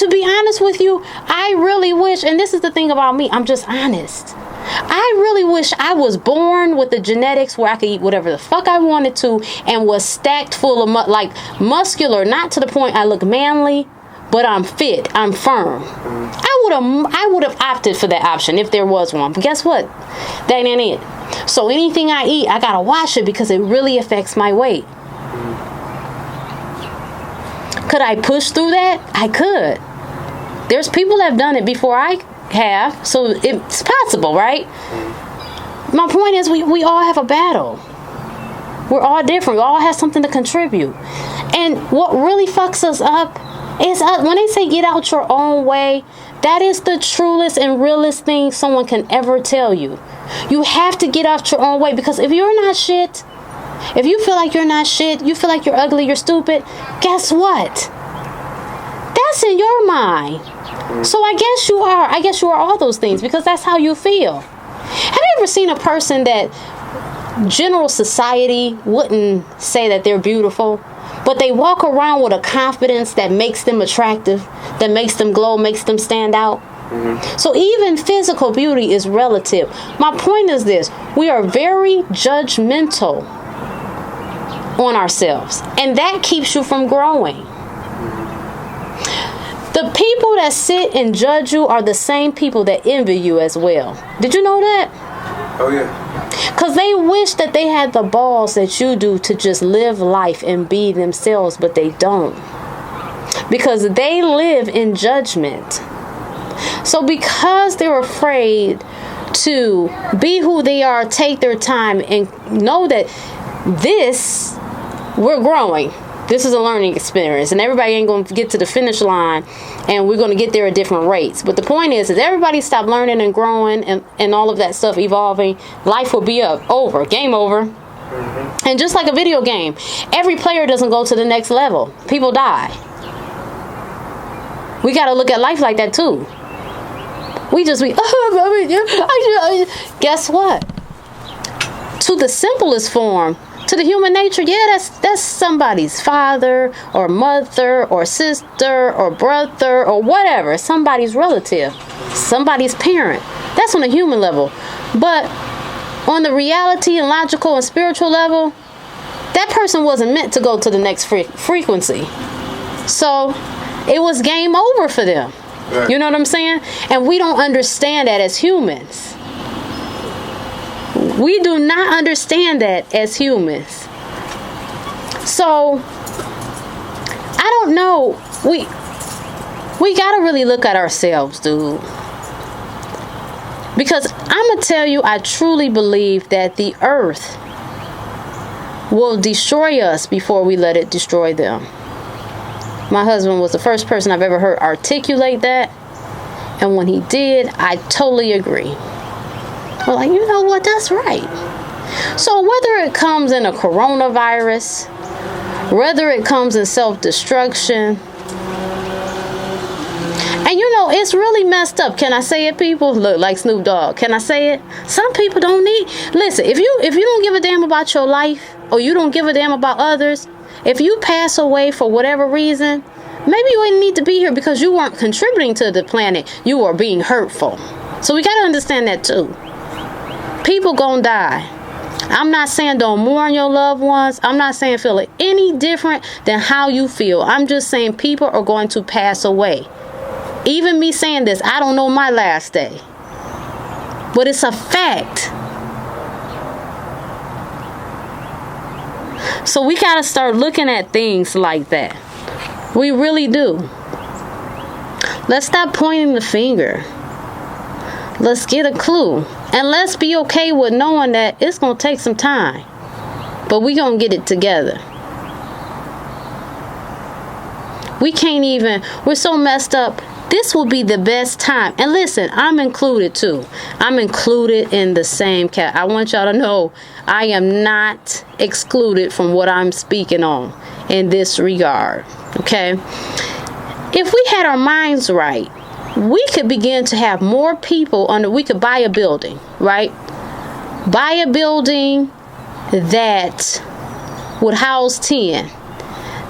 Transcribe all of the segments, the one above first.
To be honest with you, I really wish, and this is the thing about me, I'm just honest. I really wish I was born with the genetics where I could eat whatever the fuck I wanted to and was stacked full of muscular, not to the point I look manly, but I'm fit, I'm firm. I would have opted for that option if there was one. But guess what? That ain't it. So anything I eat, I gotta watch it because it really affects my weight. Could I push through that? I could. There's people that have done it before I have, so it's possible, right? My point is we all have a battle. We're all different. We all have something to contribute. And what really fucks us up is when they say get out your own way, that is the truest and realest thing someone can ever tell you. You have to get out your own way, because if you're not shit, if you feel like you're not shit, you feel like you're ugly, you're stupid, guess what? That's in your mind. So I guess you are all those things, because that's how you feel. Have you ever seen a person that general society wouldn't say that they're beautiful, but they walk around with a confidence that makes them attractive, that makes them glow, makes them stand out? So even physical beauty is relative. My point is this: we are very judgmental on ourselves, and that keeps you from growing. The people that sit and judge you are the same people that envy you as well. Did you know that? Oh yeah. Because they wish that they had the balls that you do to just live life and be themselves, but they don't. Because they live in judgment. So because they're afraid to be who they are, take their time and know that we're growing. This is a learning experience, and everybody ain't going to get to the finish line, and we're going to get there at different rates. But the point is everybody stop learning and growing and all of that stuff evolving, life will be over, game over. And just like a video game, every player doesn't go to the next level. People die. We got to look at life like that too. We just guess what? To the simplest form, to the human nature, yeah, that's somebody's father or mother or sister or brother or whatever, somebody's relative, somebody's parent. That's on a human level. But on the reality and logical and spiritual level, that person wasn't meant to go to the next frequency. So it was game over for them. Right. You know what I'm saying? And we don't understand that as humans. We do not understand that as humans. So, I don't know. We gotta really look at ourselves, dude. Because I'm gonna tell you, I truly believe that the earth will destroy us before we let it destroy them. My husband was the first person I've ever heard articulate that. And when he did, I totally agree. Well, like, you know what? That's right. So whether it comes in a coronavirus, whether it comes in self-destruction, and you know, it's really messed up. Can I say it, people? Look, like Snoop Dogg. Can I say it? Some people don't need... Listen, if you don't give a damn about your life, or you don't give a damn about others, if you pass away for whatever reason, maybe you wouldn't need to be here because you weren't contributing to the planet. You were being hurtful. So we got to understand that too. People gonna die. I'm not saying don't mourn your loved ones. I'm not saying feel it any different than how you feel. I'm just saying people are going to pass away. Even me saying this, I don't know my last day. But it's a fact. So we gotta start looking at things like that. We really do. Let's stop pointing the finger. Let's get a clue. And let's be okay with knowing that it's going to take some time. But we're going to get it together. We're so messed up. This will be the best time. And listen, I'm included too. I'm included in the same cat. I want y'all to know I am not excluded from what I'm speaking on in this regard. Okay? If we had our minds right, we could begin to have more people we could buy a building, right? Buy a building that would house 10.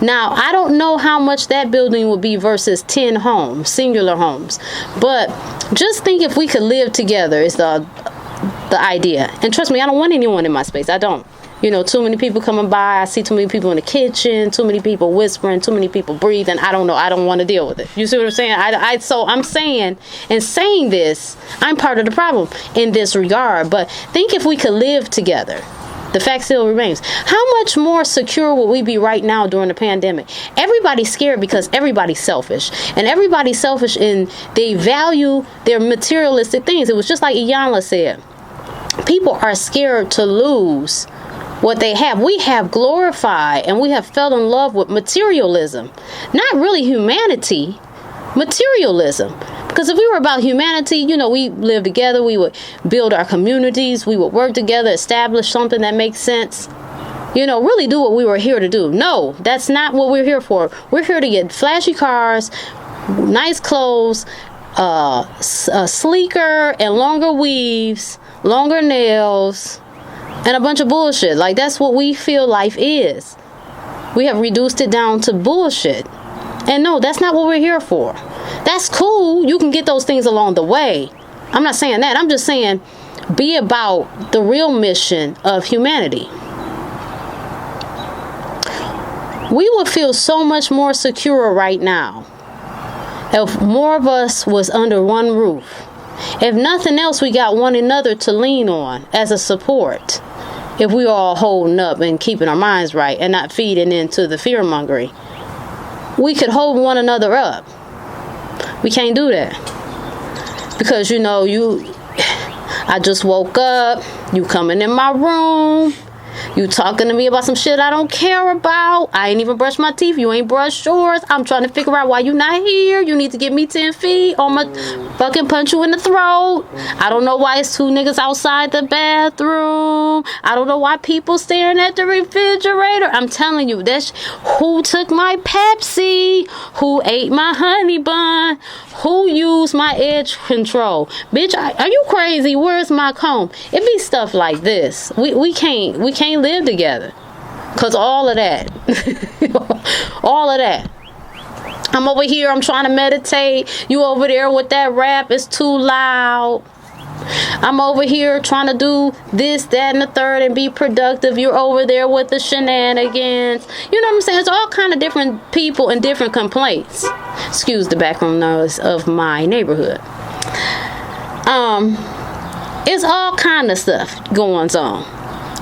Now, I don't know how much that building would be versus 10 homes, singular homes. But just think if we could live together is the idea. And trust me, I don't want anyone in my space. I don't. You know, too many people coming by. I see too many people in the kitchen, too many people whispering, too many people breathing. I don't know. I don't want to deal with it. You see what I'm saying? So I'm saying, and saying this, I'm part of the problem in this regard. But think if we could live together. The fact still remains. How much more secure would we be right now during the pandemic? Everybody's scared because everybody's selfish. And everybody's selfish in they value their materialistic things. It was just like Iyanla said. People are scared to lose what they have. We have glorified and we have fell in love with materialism. Not really humanity, materialism. Because if we were about humanity, you know, we live together, we would build our communities, we would work together, establish something that makes sense. You know, really do what we were here to do. No, that's not what we're here for. We're here to get flashy cars, nice clothes, sleeker and longer weaves, longer nails, and a bunch of bullshit. Like, that's what we feel life is. We have reduced it down to bullshit. And no, that's not what we're here for. That's cool. You can get those things along the way. I'm not saying that. I'm just saying be about the real mission of humanity. We would feel so much more secure right now if more of us was under one roof. If nothing else, we got one another to lean on as a support. If we all holding up and keeping our minds right and not feeding into the fear-mongering, we could hold one another up. We can't do that. Because, you know, I just woke up, you coming in my room, you talking to me about some shit I don't care about. I ain't even brushed my teeth. You ain't brushed yours. I'm trying to figure out why you not here. You need to give me 10 feet or my fucking punch you in the throat. I don't know why it's two niggas outside the bathroom. I don't know why people staring at the refrigerator. I'm telling you, that's who took my Pepsi, who ate my honey bun, who used my edge control. Bitch, are you crazy? Where's my comb? It be stuff like this. We can't live together. Cause all of that. All of that. I'm over here, I'm trying to meditate. You over there with that rap, it's too loud. I'm over here trying to do this, that, and the third and be productive. You're over there with the shenanigans. You know what I'm saying? It's all kind of different people and different complaints. Excuse the background noise of my neighborhood. It's all kind of stuff going on.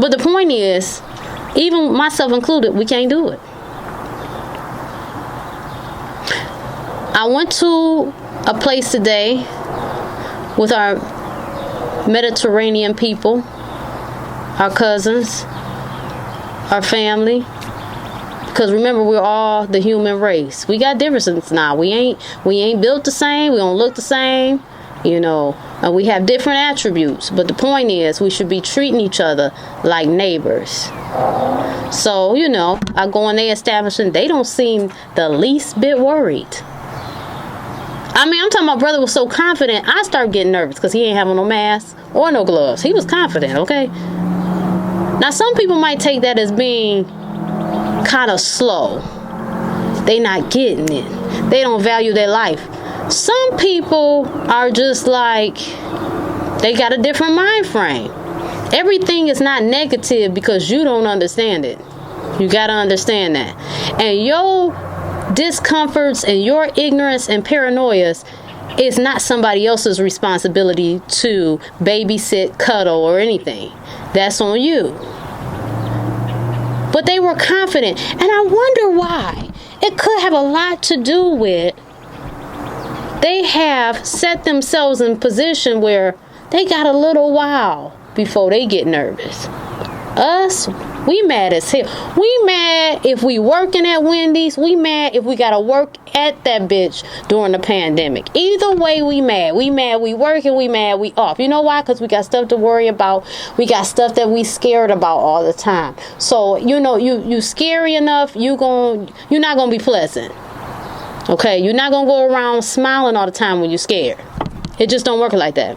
But the point is, even myself included, we can't do it. I went to a place today with our Mediterranean people, our cousins, our family. Because remember, we're all the human race. We got differences now. We ain't built the same. We don't look the same. You know, and we have different attributes. But the point is, we should be treating each other like neighbors. So, you know, I go in their establishment. They don't seem the least bit worried. I mean, I'm talking my brother was so confident. I started getting nervous because he ain't having no mask or no gloves. He was confident, okay? Now, some people might take that as being kind of slow. They not getting it. They don't value their life. Some people are just like, they got a different mind frame. Everything is not negative because you don't understand it. You got to understand that. And your discomforts and your ignorance and paranoias is not somebody else's responsibility to babysit, cuddle, or anything. That's on you. But they were confident. And I wonder why. It could have a lot to do with they have set themselves in position where they got a little while before they get nervous. Us, we mad as hell. We mad if we working at Wendy's. We mad if we gotta work at that bitch during the pandemic. Either way, we mad. We mad we working. We mad we off. You know why? Because we got stuff to worry about. We got stuff that we scared about all the time. So, you know, you scary enough, you're not gonna be pleasant. Okay, you're not going to go around smiling all the time when you're scared. It just don't work like that.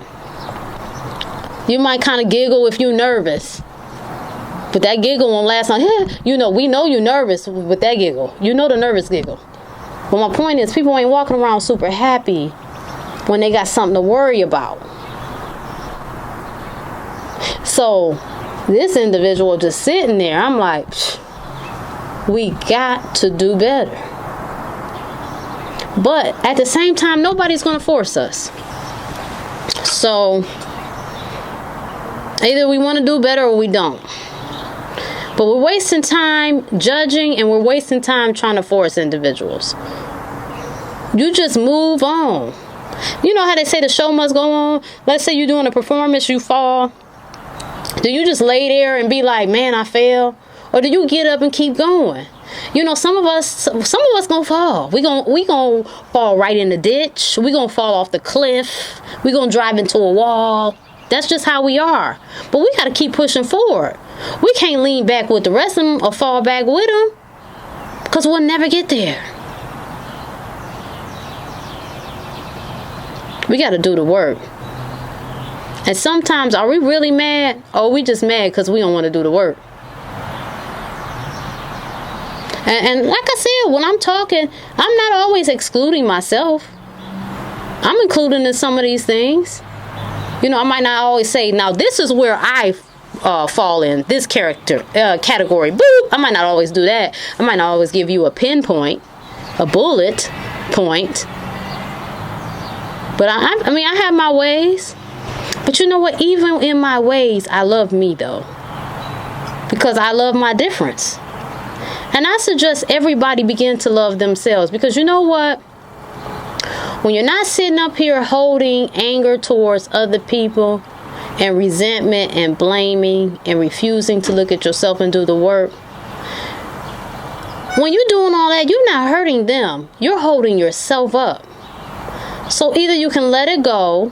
You might kind of giggle if you're nervous. But that giggle won't last long. We know you're nervous with that giggle. You know the nervous giggle. But my point is, people ain't walking around super happy when they got something to worry about. So this individual just sitting there, I'm like, we got to do better. But at the same time, nobody's going to force us. So either we want to do better or we don't. But we're wasting time judging, and we're wasting time trying to force individuals. You just move on. You know how they say the show must go on? Let's say you're doing a performance, you fall. Do you just lay there and be like, man, I failed? Or do you get up and keep going? Some of us gonna fall. We gonna fall right in the ditch. We gonna fall off the cliff. We gonna drive into a wall. That's just how we are. But we gotta keep pushing forward. We can't lean back with the rest of them or fall back with them, because we'll never get there. We gotta do the work. And sometimes, are we really mad? Or are we just mad because we don't want to do the work? And like I said, when I'm talking, I'm not always excluding myself. I'm including in some of these things. I might not always say, now this is where I fall in this category. Boop. I might not always do that. I might not always give you a pinpoint, a bullet point. But I have my ways. But you know what? Even in my ways, I love me, though. Because I love my difference. And I suggest everybody begin to love themselves. Because you know what? When you're not sitting up here holding anger towards other people and resentment and blaming and refusing to look at yourself and do the work, when you're doing all that, you're not hurting them. You're holding yourself up. So either you can let it go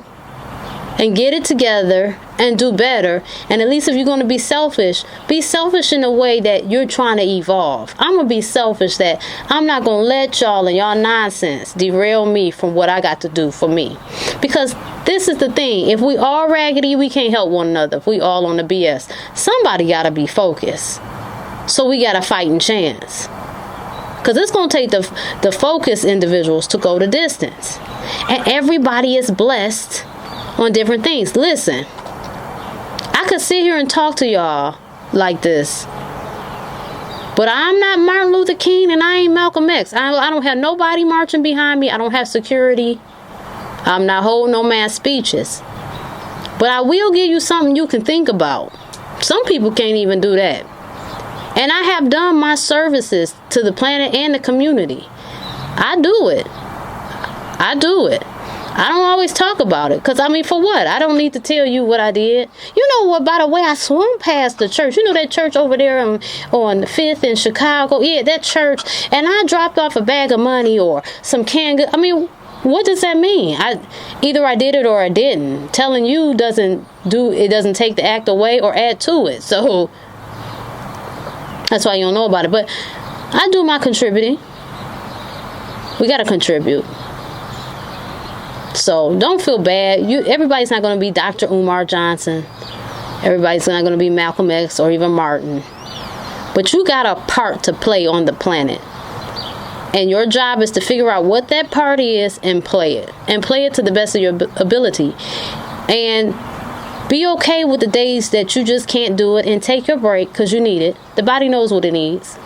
and get it together and do better. And at least if you're going to be selfish in a way that you're trying to evolve. I'm going to be selfish that I'm not going to let y'all and y'all nonsense derail me from what I got to do for me. Because this is the thing. If we all raggedy, we can't help one another. If we all on the BS, somebody got to be focused. So we got a fighting chance. Because it's going to take the focused individuals to go the distance. And everybody is blessed on different things. Listen, I could sit here and talk to y'all like this, but I'm not Martin Luther King and I ain't Malcolm X. I don't have nobody marching behind me. I don't have security. I'm not holding no mass speeches. But I will give you something you can think about. Some people can't even do that. And I have done my services to the planet and the community. I do it. I don't always talk about it. Because, for what? I don't need to tell you what I did. You know what? By the way, I swung past the church. You know that church over there on 5th in Chicago? Yeah, that church. And I dropped off a bag of money or some canned goods. What does that mean? Either I did it or I didn't. Telling you doesn't take the act away or add to it. So that's why you don't know about it. But I do my contributing. We got to contribute. So don't feel bad. Everybody's not going to be Dr. Umar Johnson. Everybody's not going to be Malcolm X or even Martin. But you got a part to play on the planet. And your job is to figure out what that part is and play it. And play it to the best of your ability. And be okay with the days that you just can't do it and take your break because you need it. The body knows what it needs.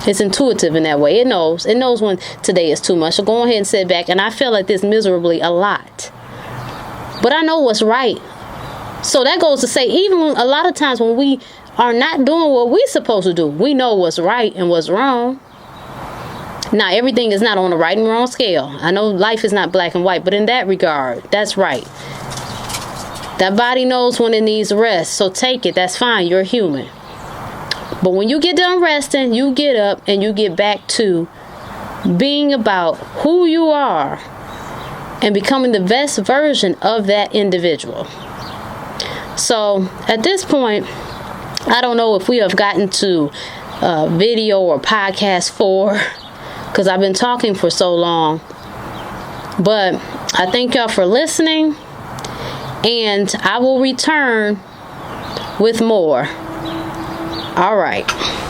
It's intuitive in that way. It knows when today is too much. So go ahead and sit back. And I feel like this miserably a lot. But I know what's right. So that goes to say, even a lot of times when we are not doing what we're supposed to do, we know what's right and what's wrong. Now, everything is not on the right and wrong scale. I know life is not black and white, but in that regard, that's right. That body knows when it needs rest. So take it. That's fine. You're human. But when you get done resting, you get up and you get back to being about who you are and becoming the best version of that individual. So at this point, I don't know if we have gotten to video or podcast 4 because I've been talking for so long. But I thank y'all for listening, and I will return with more. All right.